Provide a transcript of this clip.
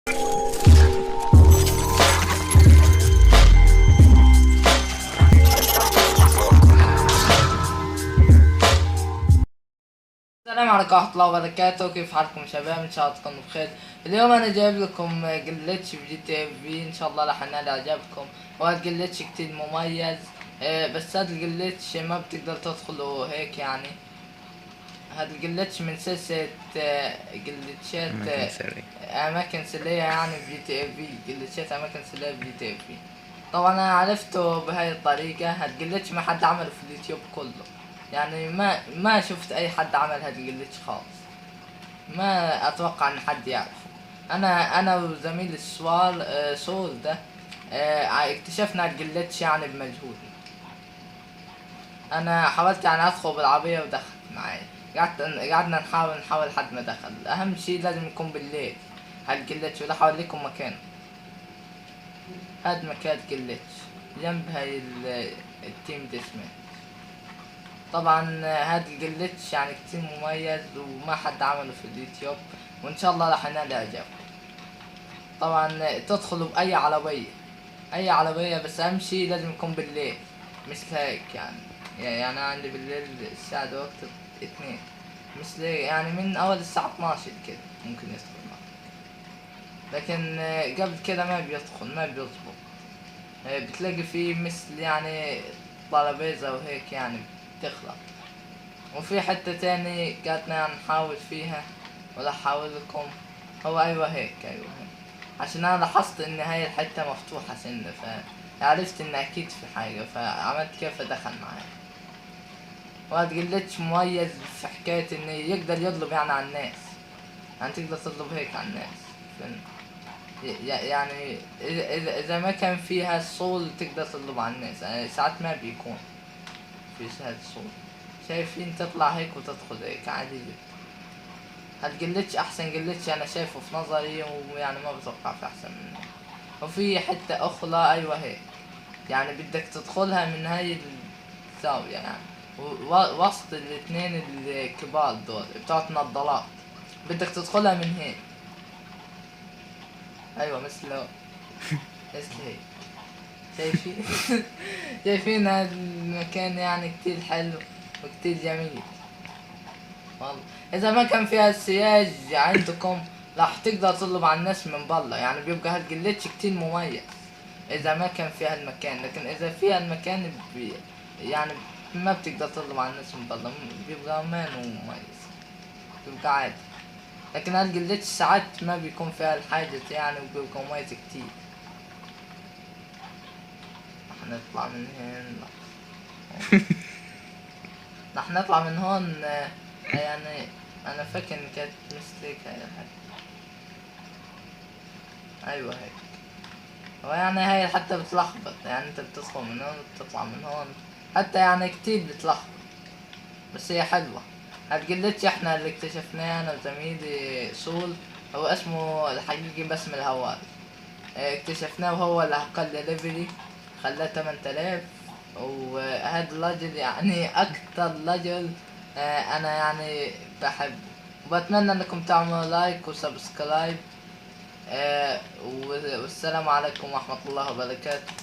السلام عليكم ورحمة الله وبركاته. كيف حالكم يا شباب؟ ان شاء الله تكونوا بخير. اليوم انا جايب لكم جلتش في جي تي في، ان شاء الله راح ينال اعجابكم. وهذا جلتش كتير مميز. بس هذا الجلتش ما بتقدر تدخله هيك يعني. هذا الجلتش من سلسلة جلتشات أماكن سرية. اماكن سرية يعني في جي تي في، جلتشات اماكن سرية في جي تي في. طبعا انا عرفته بهاي الطريقة. هذا الجلتش ما حد عمله في اليوتيوب كله، يعني ما شفت اي حد عمل هذا الجلتش خالص. ما اتوقع ان حد يعرف. انا وزميل السوار سول ده اكتشفنا الجلتش يعني بمجهودنا. انا حاولت يعني ادخل بالعربية ودخل معي. قعدنا نحاول لحد ما دخل. اهم شيء لازم يكون بالليل هالجلتش، وده حوريكم مكانه. هاد مكان الجلتش جنب هاي التيم ديسمي. طبعا هذا الجلتش يعني كتير مميز وما حد عمله في اليوتيوب، وان شاء الله راح ينال اعجاب. طبعا تدخلوا باي عربية، اي عربية، بس اهم شي لازم يكون بالليل، مش هيك يعني انا عندي بالليل الساعة وقت 2، مش يعني من اول الساعة 12 كده ممكن يدخل معه. لكن قبل كده ما بيدخل، ما بيظبط. بتلاقي فيه مثل يعني طرابيزة وهيك يعني بتخلق. وفي حتة تاني قعدنا يعني نحاول فيها، ولا احاول لكم. هو ايوه هيك، ايوه هيك، عشان انا لاحظت ان هاي الحتة مفتوحة سنة، فعرفت ان اكيد في حاجة، فعملت كيف ادخل معايا. وهاد جلتش مميز في حكاية انه يقدر يطلب يعني على الناس، يعني تقدر تطلب هيك على الناس. يعني اذا ما كان فيها الصول تقدر تطلب على الناس، يعني ساعات ما بيكون في هذا الصول. شايفين؟ تطلع هيك وتدخل هيك عادي جدا. هالجلتش احسن جلتش انا شايفه في نظري، ويعني ما بتوقع في احسن منه. وفي حتة اخرى ايوه هيك، يعني بدك تدخلها من هاي الزاوية يعني، وسط الاثنين الكبار دول بتوع نضارات، بدك تدخلها من هيك. ايوه مثل هيك. شايفين؟ شايفين هذا المكان يعني كتير حلو وكتير جميل والله. اذا ما كان فيها السياج عندكم راح تقدر تطلب على الناس من برا، يعني بيبقى هالجلتش كتير مميز اذا ما كان فيها المكان. لكن اذا فيها المكان يعني ما بتقدر تطلب على الناس من برا، بيبقى مان ومميز، بيبقى عادي. لكن هالجلتش ساعات ما بيكون فيها الحاجة يعني، وبيبقى مميز كتير. رح نطلع من هنا، رح نطلع من هون يعني انا فاكر ان كانت مستيك هاي الحاجة. ايوه هيك. هو يعني هاي حتى بتلخبط، يعني انت بتدخل من هون وبتطلع من هون، حتى يعني كتير بتلخبط، بس هي حلوة. هالجلتش احنا اللي اكتشفناه انا وزميلي سول، هو اسمه الحقيقي باسم الهواري. اكتشفناه وهو اللي اقل ليفلي، خلاه 8000. وهذا الرجل يعني اكتر رجل انا يعني بحبه. وبتمنى انكم تعملوا لايك وسبسكرايب. والسلام عليكم ورحمة الله وبركاته.